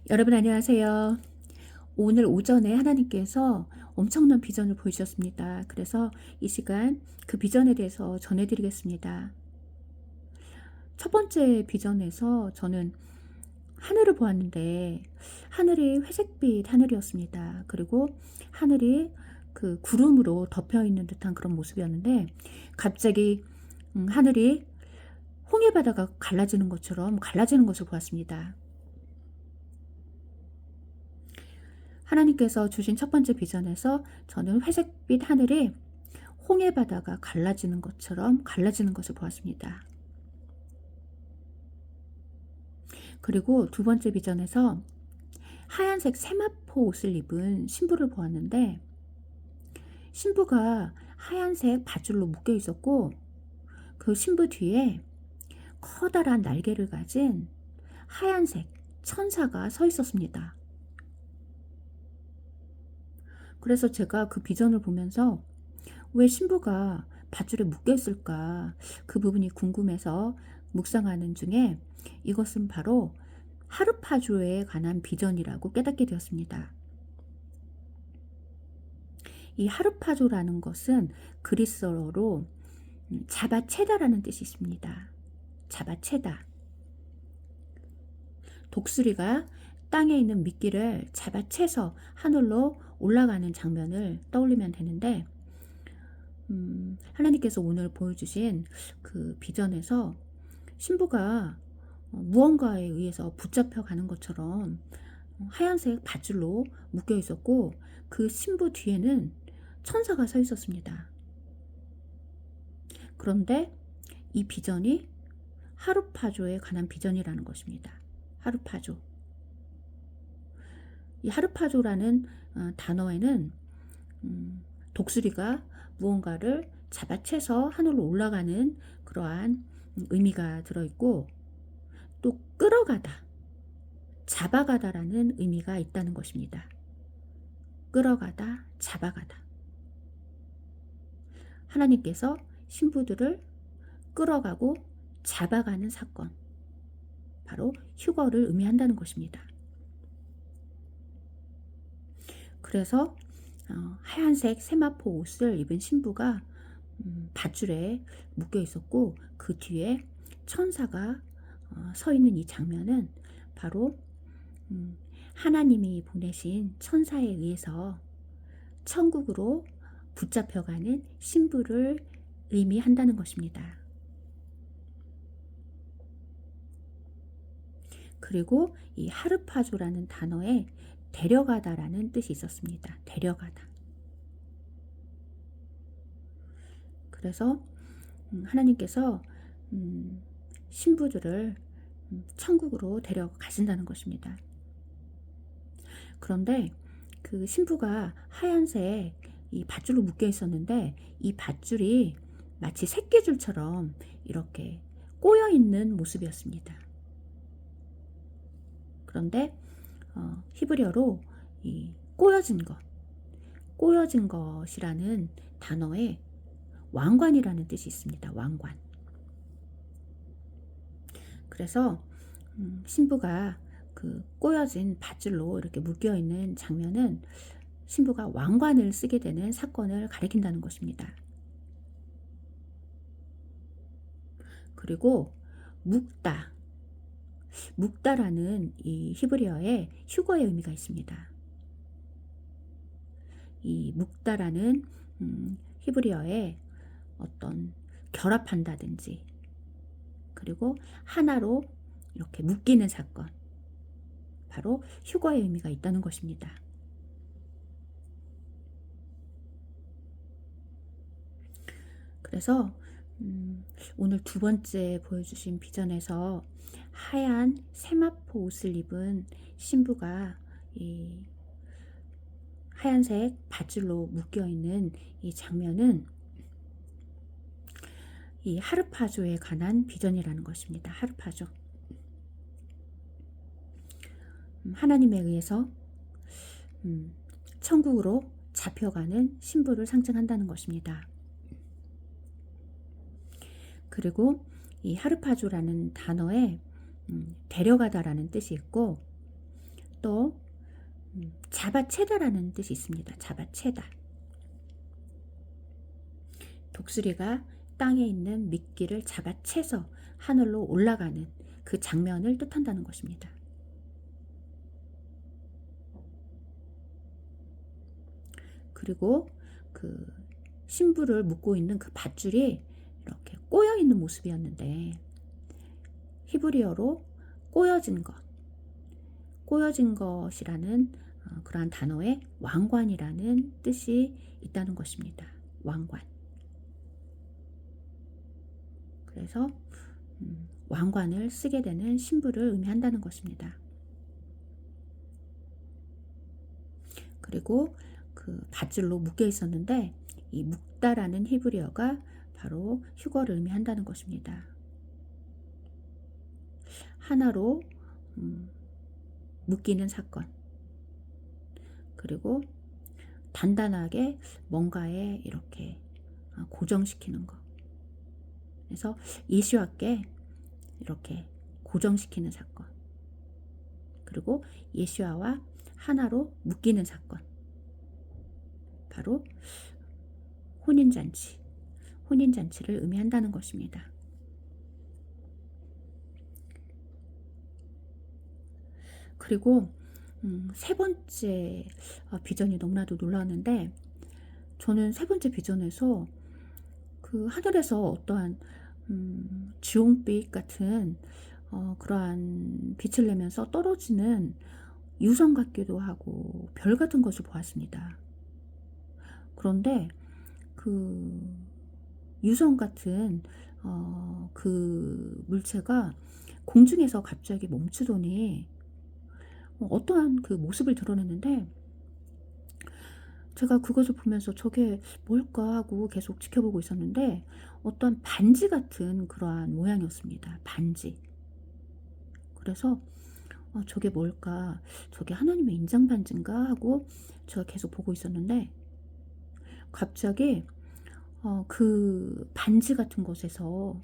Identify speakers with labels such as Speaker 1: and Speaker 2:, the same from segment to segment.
Speaker 1: 여러분 안녕하세요. 오늘 오전에 하나님께서 엄청난 비전을 보여주셨습니다. 그래서 이 시간 그 비전에 대해서 전해드리겠습니다. 첫 번째 비전에서 저는 하늘을 보았는데 하늘이 회색빛 하늘이었습니다. 그리고 하늘이 그 구름으로 덮여 있는 듯한 그런 모습이었는데 갑자기 하늘이 홍해 바다가 갈라지는 것처럼 갈라지는 것을 보았습니다. 하나님께서 주신 첫 번째 비전에서 저는 회색빛 하늘이 홍해 바다가 갈라지는 것처럼 갈라지는 것을 보았습니다. 그리고 두 번째 비전에서 하얀색 세마포 옷을 입은 신부를 보았는데 신부가 하얀색 밧줄로 묶여 있었고 그 신부 뒤에 커다란 날개를 가진 하얀색 천사가 서 있었습니다. 그래서 제가 그 비전을 보면서 왜 신부가 밧줄에 묶여 있을까? 그 부분이 궁금해서 묵상하는 중에 이것은 바로 하르파조에 관한 비전이라고 깨닫게 되었습니다. 이 하르파조라는 것은 그리스어로 잡아채다라는 뜻이 있습니다. 잡아채다. 독수리가 땅에 있는 미끼를 잡아채서 하늘로 올라가는 장면을 떠올리면 되는데 하나님께서 오늘 보여주신 그 비전에서 신부가 무언가에 의해서 붙잡혀 가는 것처럼 하얀색 밧줄로 묶여 있었고 그 신부 뒤에는 천사가 서 있었습니다. 그런데 이 비전이 하르파조에 관한 비전이라는 것입니다. 하르파조. 이 하르파조라는 단어에는 독수리가 무언가를 잡아채서 하늘로 올라가는 그러한 의미가 들어있고 또 끌어가다, 잡아가다라는 의미가 있다는 것입니다. 끌어가다, 잡아가다. 하나님께서 신부들을 끌어가고 잡아가는 사건, 바로 휴거를 의미한다는 것입니다. 그래서 하얀색 세마포 옷을 입은 신부가 밧줄에 묶여 있었고 그 뒤에 천사가 서 있는 이 장면은 바로 하나님이 보내신 천사에 의해서 천국으로 붙잡혀가는 신부를 의미한다는 것입니다. 그리고 이 하르파조라는 단어에 데려가다라는 뜻이 있었습니다. 데려가다. 그래서 하나님께서 신부들을 천국으로 데려가신다는 것입니다. 그런데 그 신부가 하얀색 이 밧줄로 묶여 있었는데 이 밧줄이 마치 새끼줄처럼 이렇게 꼬여 있는 모습이었습니다. 그런데 히브리어로 이 꼬여진 것이라는 단어에 왕관이라는 뜻이 있습니다. 왕관. 그래서 신부가 그 꼬여진 밧줄로 이렇게 묶여 있는 장면은 신부가 왕관을 쓰게 되는 사건을 가리킨다는 것입니다. 그리고 묵다라는 이 히브리어에 휴거의 의미가 있습니다. 이 묵다라는 히브리어에 어떤 결합한다든지 그리고 하나로 이렇게 묶이는 사건, 바로 휴거의 의미가 있다는 것입니다. 그래서 오늘 두 번째 보여주신 비전에서 하얀 세마포 옷을 입은 신부가 이 하얀색 밧줄로 묶여있는 이 장면은 이 하르파조에 관한 비전이라는 것입니다. 하르파조. 하나님에 의해서 천국으로 잡혀가는 신부를 상징한다는 것입니다. 그리고 이 하르파조라는 단어에 데려가다라는 뜻이 있고 또 잡아채다라는 뜻이 있습니다. 잡아채다. 독수리가 땅에 있는 미끼를 잡아채서 하늘로 올라가는 그 장면을 뜻한다는 것입니다. 그리고 그 신부를 묶고 있는 그 밧줄이 이렇게 꼬여 있는 모습이었는데, 히브리어로 꼬여진 것, 꼬여진 것이라는 그러한 단어에 왕관이라는 뜻이 있다는 것입니다. 왕관. 그래서 왕관을 쓰게 되는 신부를 의미한다는 것입니다. 그리고 그 밧줄로 묶여 있었는데, 이 묶다라는 히브리어가 바로 휴거를 의미한다는 것입니다. 하나로 묶이는 사건, 그리고 단단하게 뭔가에 이렇게 고정시키는 것. 그래서 예수와께 이렇게 고정시키는 사건, 그리고 예수와 하나로 묶이는 사건, 바로 혼인잔치를 의미한다는 것입니다. 그리고 세 번째 비전이 너무나도 놀라웠는데, 저는 세 번째 비전에서 그 하늘에서 어떠한 주홍빛 같은 그러한 빛을 내면서 떨어지는 유성 같기도 하고 별 같은 것을 보았습니다. 그런데 그 유성 같은 그 물체가 공중에서 갑자기 멈추더니 어떠한 그 모습을 드러냈는데, 제가 그것을 보면서 저게 뭘까 하고 계속 지켜보고 있었는데, 어떠한 반지 같은 그러한 모양이었습니다. 반지. 그래서 저게 뭘까, 저게 하나님의 인장 반지인가 하고 제가 계속 보고 있었는데, 갑자기 그 반지 같은 곳에서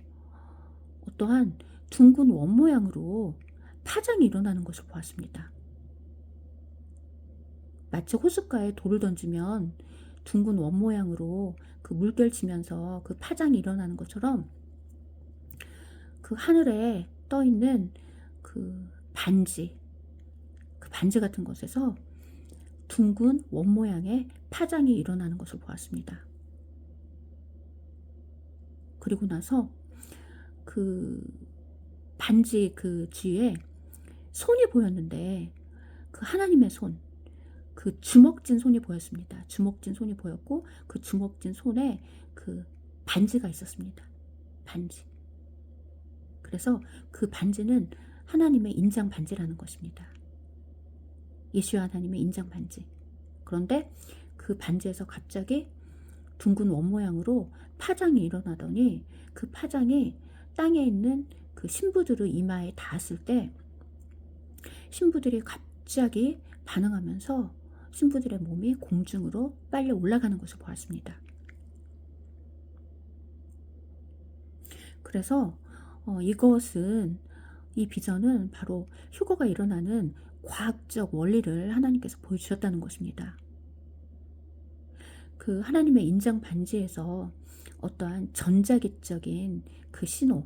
Speaker 1: 어떠한 둥근 원 모양으로 파장이 일어나는 것을 보았습니다. 마치 호숫가에 돌을 던지면 둥근 원 모양으로 그 물결 치면서 그 파장이 일어나는 것처럼, 그 하늘에 떠 있는 그 반지 같은 것에서 둥근 원 모양의 파장이 일어나는 것을 보았습니다. 그리고 나서 그 반지 그 뒤에 손이 보였는데, 그 하나님의 손, 그 주먹진 손이 보였습니다. 주먹진 손이 보였고, 그 주먹진 손에 그 반지가 있었습니다. 반지. 그래서 그 반지는 하나님의 인장 반지라는 것입니다. 예수와 하나님의 인장 반지. 그런데 그 반지에서 갑자기 둥근 원 모양으로 파장이 일어나더니, 그 파장이 땅에 있는 그 신부들의 이마에 닿았을 때 신부들이 갑자기 반응하면서 신부들의 몸이 공중으로 빨리 올라가는 것을 보았습니다. 그래서 이 비전은 바로 휴거가 일어나는 과학적 원리를 하나님께서 보여주셨다는 것입니다. 그 하나님의 인장 반지에서 어떠한 전자기적인 그 신호,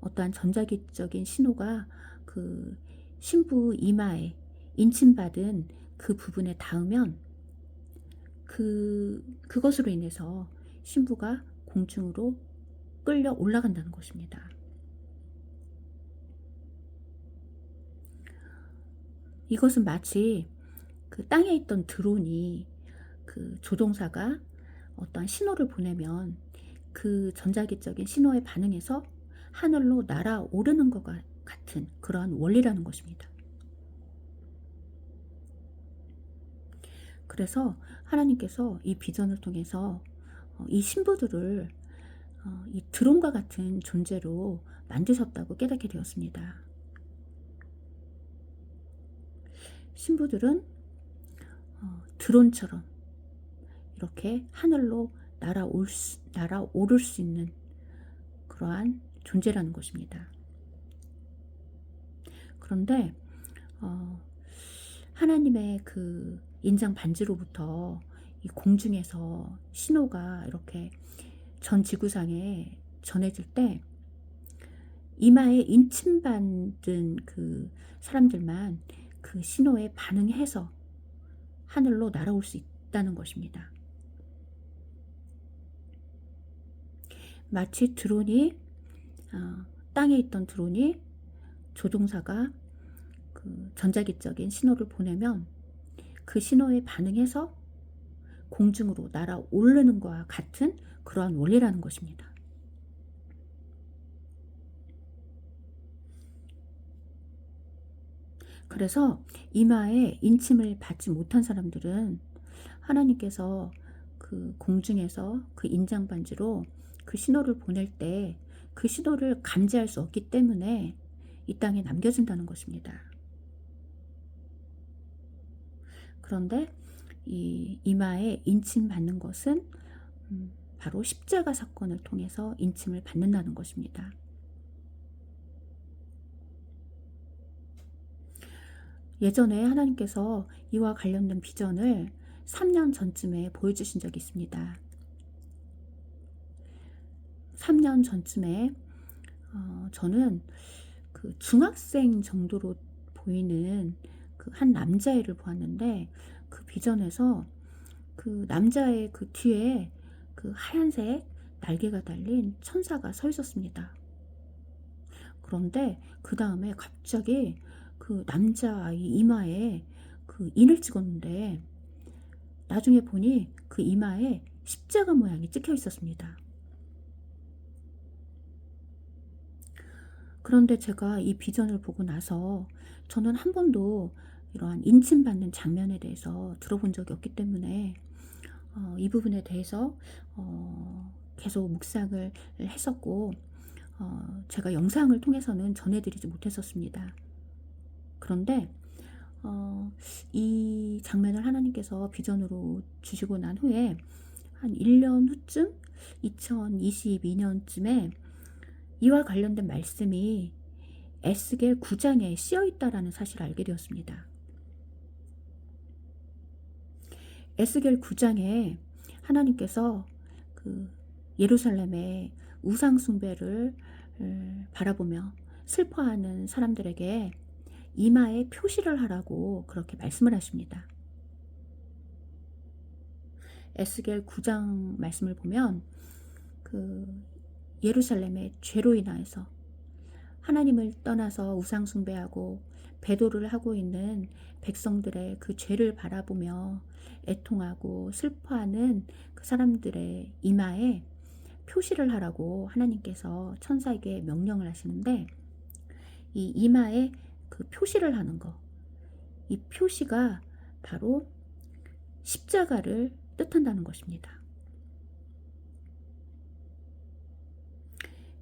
Speaker 1: 어떠한 전자기적인 신호가 그 신부 이마에 인침받은 그 부분에 닿으면 그것으로 인해서 신부가 공중으로 끌려 올라간다는 것입니다. 이것은 마치 그 땅에 있던 드론이 그 조종사가 어떠한 신호를 보내면 그 전자기적인 신호에 반응해서 하늘로 날아오르는 것과 같은 그러한 원리라는 것입니다. 그래서 하나님께서 이 비전을 통해서 이 신부들을 이 드론과 같은 존재로 만드셨다고 깨닫게 되었습니다. 신부들은 드론처럼 이렇게 하늘로 날아오를 수 있는 그러한 존재라는 것입니다. 그런데 하나님의 그 인장 반지로부터 이 공중에서 신호가 이렇게 전 지구상에 전해질 때 이마에 인침받은 그 사람들만 그 신호에 반응해서 하늘로 날아올 수 있다는 것입니다. 마치 드론이 땅에 있던 드론이 조종사가 그 전자기적인 신호를 보내면 그 신호에 반응해서 공중으로 날아오르는 것과 같은 그러한 원리라는 것입니다. 그래서 이마에 인침을 받지 못한 사람들은 하나님께서 그 공중에서 그 인장 반지로 그 신호를 보낼 때 그 신호를 감지할 수 없기 때문에 이 땅에 남겨진다는 것입니다. 그런데 이 이마에 인침 받는 것은 바로 십자가 사건을 통해서 인침을 받는다는 것입니다. 예전에 하나님께서 이와 관련된 비전을 3년 전쯤에 보여주신 적이 있습니다. 3년 전쯤에 저는 그 중학생 정도로 보이는 그 한 남자애를 보았는데 그 비전에서 그 남자의 그 뒤에 그 하얀색 날개가 달린 천사가 서 있었습니다. 그런데 그 다음에 갑자기 그 남자아이 이마에 그 인을 찍었는데 나중에 보니 그 이마에 십자가 모양이 찍혀 있었습니다. 그런데 제가 이 비전을 보고 나서 저는 한 번도 이러한 인침받는 장면에 대해서 들어본 적이 없기 때문에 이 부분에 대해서 계속 묵상을 했었고 제가 영상을 통해서는 전해드리지 못했었습니다. 그런데 이 장면을 하나님께서 비전으로 주시고 난 후에 한 1년 후쯤 2022년쯤에 이와 관련된 말씀이 에스겔 9장에 쓰여 있다라는 사실을 알게 되었습니다. 에스겔 9장에 하나님께서 그 예루살렘의 우상 숭배를 바라보며 슬퍼하는 사람들에게 이마에 표시를 하라고 그렇게 말씀을 하십니다. 에스겔 9장 말씀을 보면 그 예루살렘의 죄로 인하여서 하나님을 떠나서 우상 숭배하고 배도를 하고 있는 백성들의 그 죄를 바라보며 애통하고 슬퍼하는 그 사람들의 이마에 표시를 하라고 하나님께서 천사에게 명령을 하시는데 이 이마에 그 표시를 하는 거, 이 표시가 바로 십자가를 뜻한다는 것입니다.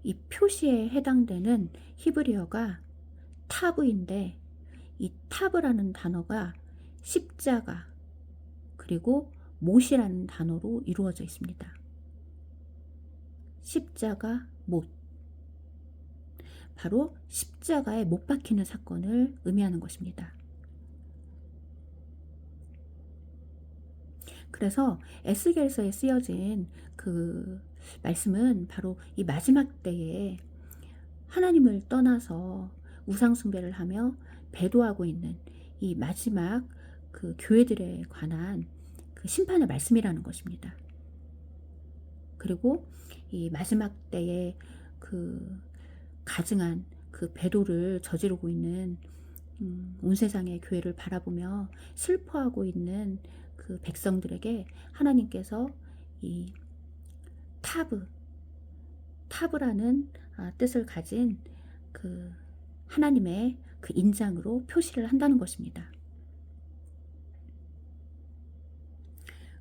Speaker 1: 이 표시에 해당되는 히브리어가 타브인데 이 타브라는 단어가 십자가 그리고 못이라는 단어로 이루어져 있습니다. 십자가 못. 바로 십자가에 못 박히는 사건을 의미하는 것입니다. 그래서 에스겔서에 쓰여진 그 말씀은 바로 이 마지막 때에 하나님을 떠나서 우상 숭배를 하며 배도하고 있는 이 마지막 그 교회들에 관한 그 심판의 말씀이라는 것입니다. 그리고 이 마지막 때에 그 가증한 그 배도를 저지르고 있는 온 세상의 교회를 바라보며 슬퍼하고 있는 그 백성들에게 하나님께서 이 타브라는 뜻을 가진 그 하나님의 그 인장으로 표시를 한다는 것입니다.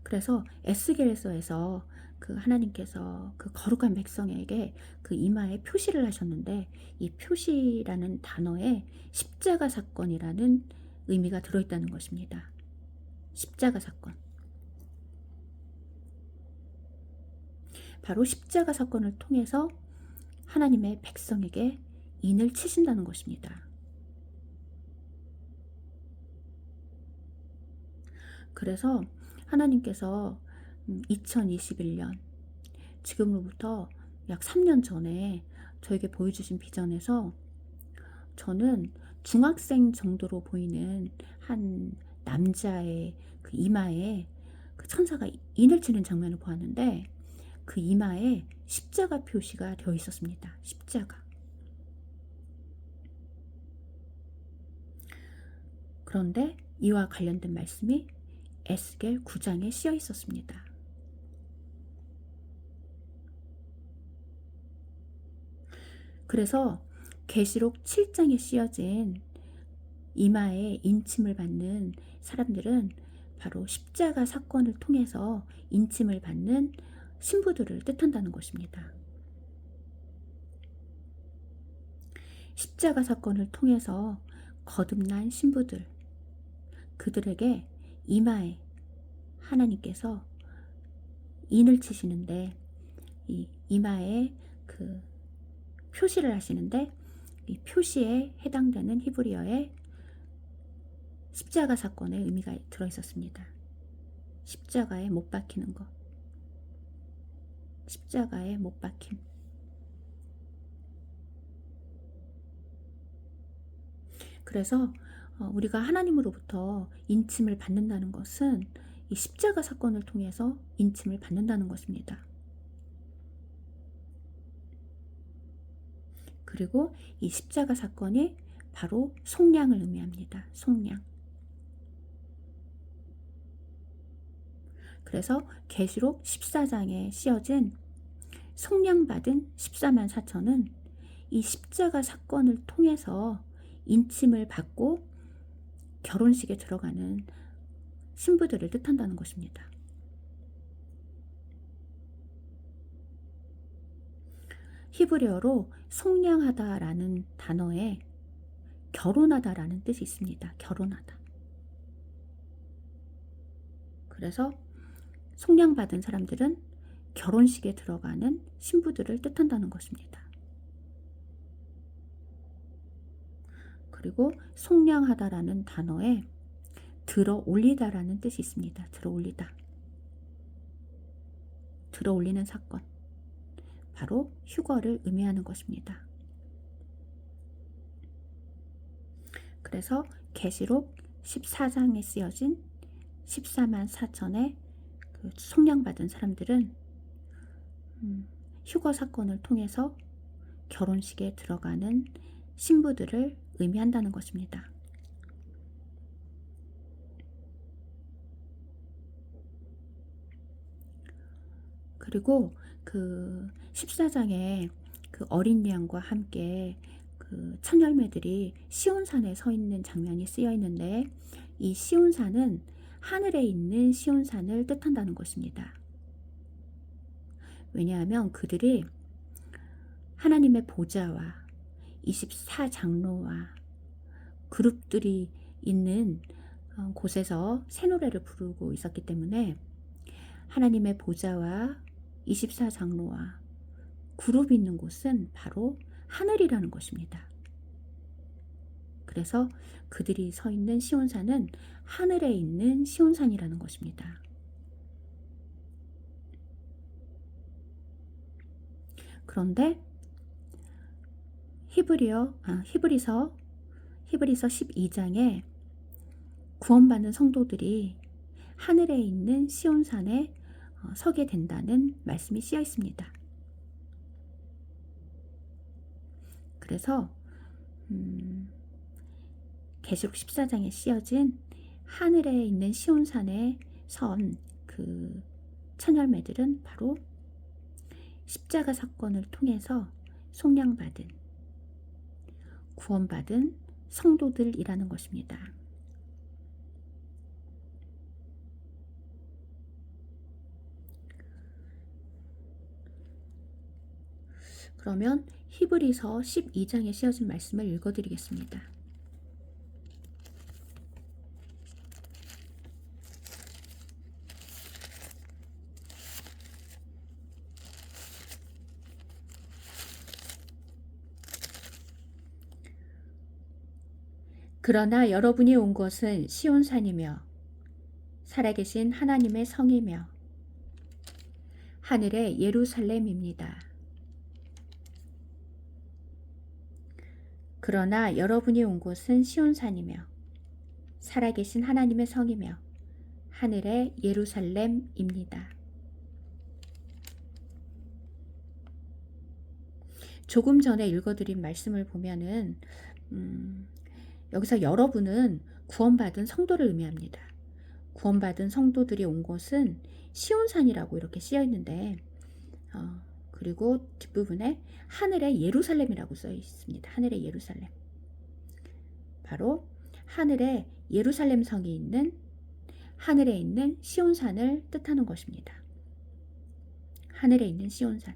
Speaker 1: 그래서 에스겔서에서 그 하나님께서 그 거룩한 백성에게 그 이마에 표시를 하셨는데 이 표시라는 단어에 십자가 사건이라는 의미가 들어있다는 것입니다. 십자가 사건. 바로 십자가 사건을 통해서 하나님의 백성에게 인을 치신다는 것입니다. 그래서 하나님께서 2021년, 지금으로부터 약 3년 전에 저에게 보여주신 비전에서 저는 중학생 정도로 보이는 한 남자의 그 이마에 그 천사가 인을 치는 장면을 보았는데, 그 이마에 십자가 표시가 되어 있었습니다. 십자가. 그런데 이와 관련된 말씀이 에스겔 9장에 쓰여 있었습니다. 그래서 계시록 7장에 쓰여진 이마에 인침을 받는 사람들은 바로 십자가 사건을 통해서 인침을 받는 신부들을 뜻한다는 것입니다. 십자가 사건을 통해서 거듭난 신부들, 그들에게 이마에 하나님께서 인을 치시는데, 이 이마에 그 표시를 하시는데, 이 표시에 해당되는 히브리어의 십자가 사건의 의미가 들어있었습니다. 십자가에 못 박히는 것, 십자가에 못 박힘. 그래서 우리가 하나님으로부터 인침을 받는다는 것은 이 십자가 사건을 통해서 인침을 받는다는 것입니다. 그리고 이 십자가 사건이 바로 속량을 의미합니다. 속량. 그래서 계시록 14장에 쓰여진 속량받은 14만 4천은 이 십자가 사건을 통해서 인침을 받고 결혼식에 들어가는 신부들을 뜻한다는 것입니다. 히브리어로 속량하다라는 단어에 결혼하다라는 뜻이 있습니다. 결혼하다. 그래서 속량받은 사람들은 결혼식에 들어가는 신부들을 뜻한다는 것입니다. 그리고 속량하다라는 단어에 들어 올리다라는 뜻이 있습니다. 들어 올리다. 들어 올리는 사건. 바로 휴거를 의미하는 것입니다. 그래서 계시록 14장에 쓰여진 14만 4천의 그 속량받은 사람들은 휴거 사건을 통해서 결혼식에 들어가는 신부들을 의미한다는 것입니다. 그리고 그 14장에 그 어린 양과 함께 그 천열매들이 시온산에 서 있는 장면이 쓰여 있는데, 이 시온산은 하늘에 있는 시온산을 뜻한다는 것입니다. 왜냐하면 그들이 하나님의 보좌와 24장로와 그룹들이 있는 곳에서 새 노래를 부르고 있었기 때문에 하나님의 보좌와 24장로와 그룹이 있는 곳은 바로 하늘이라는 것입니다. 그래서 그들이 서 있는 시온산은 하늘에 있는 시온산이라는 것입니다. 그런데 히브리서 12장에 구원받는 성도들이 하늘에 있는 시온산에 서게 된다는 말씀이 쓰여 있습니다. 그래서 계시록 14장에 쓰여진 하늘에 있는 시온산에 선 그 천열매들은 바로 십자가 사건을 통해서 속량받은, 구원받은 성도들이라는 것입니다. 그러면 히브리서 12장에 쓰여진 말씀을 읽어드리겠습니다. 그러나 여러분이 온 것은 시온산이며 살아계신 하나님의 성이며 하늘의 예루살렘입니다. 그러나 여러분이 온 곳은 시온산이며 살아계신 하나님의 성이며 하늘의 예루살렘입니다. 조금 전에 읽어드린 말씀을 보면은 여기서 여러분은 구원받은 성도를 의미합니다. 구원받은 성도들이 온 곳은 시온산이라고 이렇게 쓰여 있는데 그리고 뒷부분에 하늘의 예루살렘이라고 써 있습니다. 하늘의 예루살렘. 바로 하늘의 예루살렘 성이 있는 하늘에 있는 시온산을 뜻하는 것입니다. 하늘에 있는 시온산.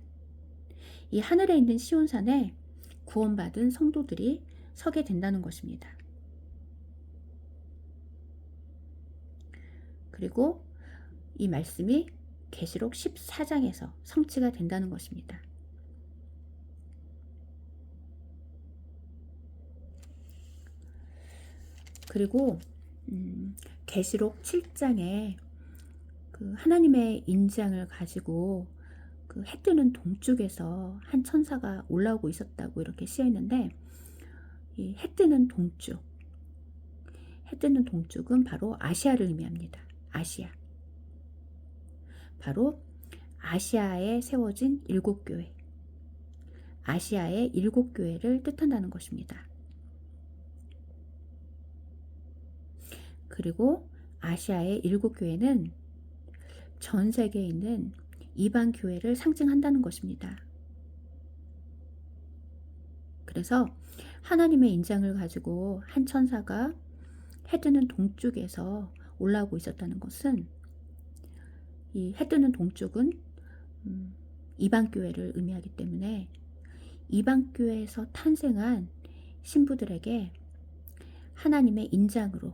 Speaker 1: 이 하늘에 있는 시온산에 구원받은 성도들이 서게 된다는 것입니다. 그리고 이 말씀이 계시록 14장에서 성취가 된다는 것입니다. 그리고 계시록 7장에 그 하나님의 인장을 가지고 그 해 뜨는 동쪽에서 한 천사가 올라오고 있었다고 이렇게 쓰여 있는데, 이 해 뜨는 동쪽, 해 뜨는 동쪽은 바로 아시아를 의미합니다. 아시아. 바로 아시아에 세워진 7교회, 아시아의 7교회를 뜻한다는 것입니다. 그리고 아시아의 7교회는 전 세계에 있는 이방 교회를 상징한다는 것입니다. 그래서 하나님의 인장을 가지고 한 천사가 해 뜨는 동쪽에서 올라오고 있었다는 것은, 이 해 뜨는 동쪽은 이방 교회를 의미하기 때문에 이방 교회에서 탄생한 신부들에게 하나님의 인장으로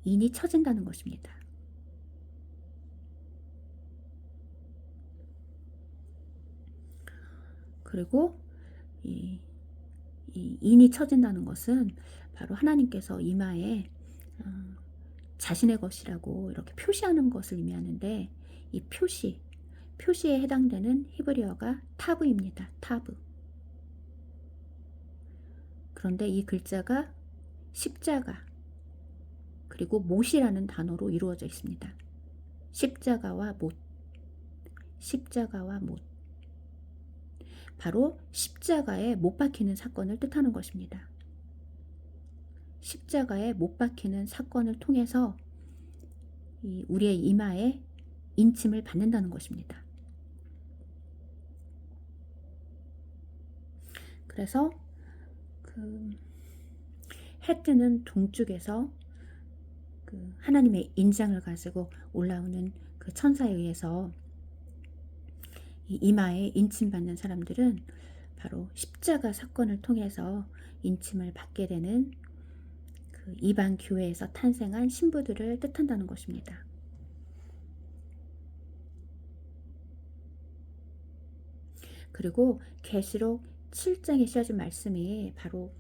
Speaker 1: 인이 쳐진다는 것입니다. 그리고 이 인이 쳐진다는 것은 바로 하나님께서 이마에 자신의 것이라고 이렇게 표시하는 것을 의미하는데, 이 표시에 해당되는 히브리어가 타브입니다. 타브. 그런데 이 글자가 십자가 그리고 못이라는 단어로 이루어져 있습니다. 십자가와 못, 십자가와 못. 바로 십자가에 못 박히는 사건을 뜻하는 것입니다. 십자가에 못 박히는 사건을 통해서 우리의 이마에 인침을 받는다는 것입니다. 그래서 그 해 뜨는 동쪽에서 그 하나님의 인장을 가지고 올라오는 그 천사에 의해서 이 이마에 인침받는 사람들은 바로 십자가 사건을 통해서 인침을 받게 되는 그 이방 교회에서 탄생한 신부들을 뜻한다는 것입니다. 그리고 계시록 7장에 쓰여진 말씀이 바로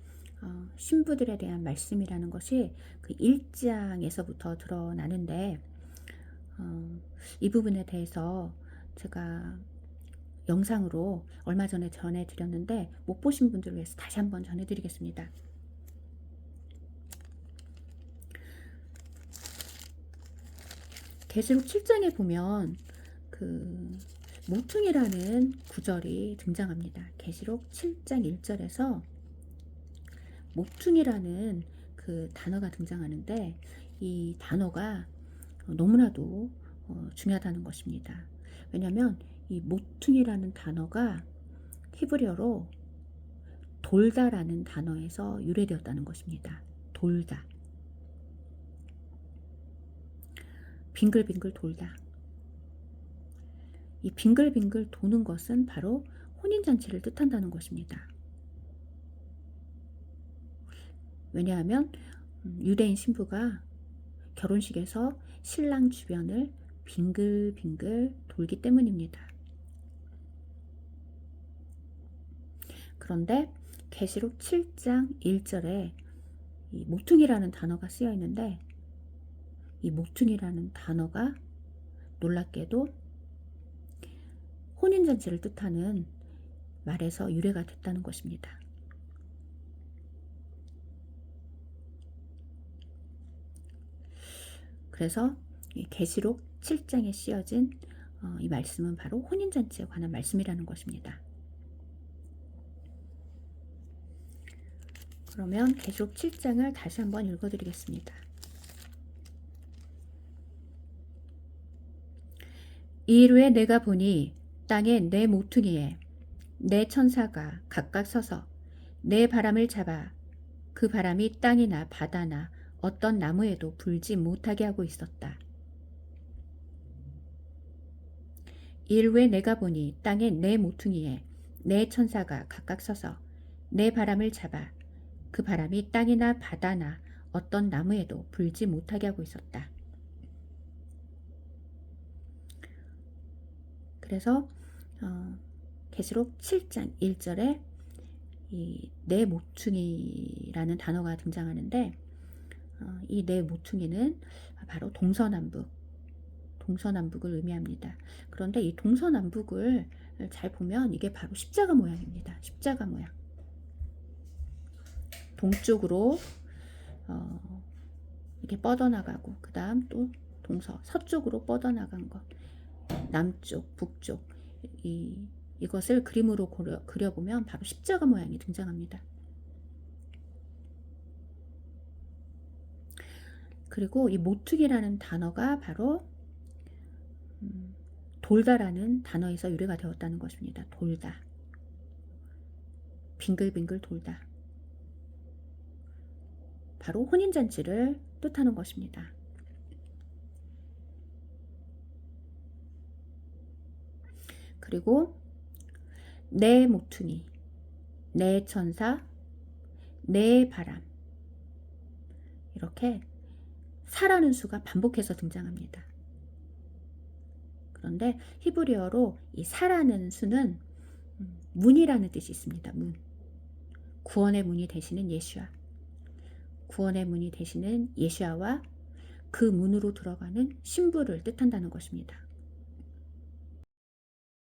Speaker 1: 신부들에 대한 말씀이라는 것이 그 1장에서부터 드러나는데, 이 부분에 대해서 제가 영상으로 얼마 전에 전해드렸는데 못 보신 분들을 위해서 다시 한번 전해드리겠습니다. 계시록 7장에 보면 그 모퉁이라는 구절이 등장합니다. 계시록 7장 1절에서 모퉁이라는 그 단어가 등장하는데, 이 단어가 너무나도 중요하다는 것입니다. 왜냐하면 이 모퉁이라는 단어가 히브리어로 돌다라는 단어에서 유래되었다는 것입니다. 돌다. 빙글빙글 돌다. 이 빙글빙글 도는 것은 바로 혼인잔치를 뜻한다는 것입니다. 왜냐하면 유대인 신부가 결혼식에서 신랑 주변을 빙글빙글 돌기 때문입니다. 그런데 계시록 7장 1절에 이 모퉁이라는 단어가 쓰여 있는데, 이 모퉁이라는 단어가 놀랍게도 혼인잔치를 뜻하는 말에서 유래가 됐다는 것입니다. 그래서 이 계시록 7장에 씌어진 이 말씀은 바로 혼인잔치에 관한 말씀이라는 것입니다. 그러면 계시록 7장을 다시 한번 읽어드리겠습니다. 이일 후에 내가 보니 땅에 네 모퉁이에 네 천사가 각각 서서 네 바람을 잡아 그 바람이 땅이나 바다나 어떤 나무에도 불지 못하게 하고 있었다. 이일 후에 내가 보니 땅에 네 모퉁이에 네 천사가 각각 서서 네 바람을 잡아 그 바람이 땅이나 바다나 어떤 나무에도 불지 못하게 하고 있었다. 그래서 계시록 7장 1절에 이 네 모퉁이라는 단어가 등장하는데 이 네 모퉁이는 바로 동서남북을 의미합니다. 그런데 이 동서남북을 잘 보면 이게 바로 십자가 모양입니다. 십자가 모양. 동쪽으로 이렇게 뻗어나가고 그 다음 또 서쪽으로 뻗어나간 것, 남쪽, 북쪽 이것을 그림으로 그려보면 바로 십자가 모양이 등장합니다. 그리고 이 모퉁이라는 단어가 바로 돌다라는 단어에서 유래가 되었다는 것입니다. 돌다. 빙글빙글 돌다. 바로 혼인잔치를 뜻하는 것입니다. 그리고 네 모퉁이, 네 천사, 네 바람 이렇게 사라는 수가 반복해서 등장합니다. 그런데 히브리어로 이 사라는 수는 문이라는 뜻이 있습니다. 문. 구원의 문이 되시는 예수야. 구원의 문이 되시는 예수야와 그 문으로 들어가는 신부를 뜻한다는 것입니다.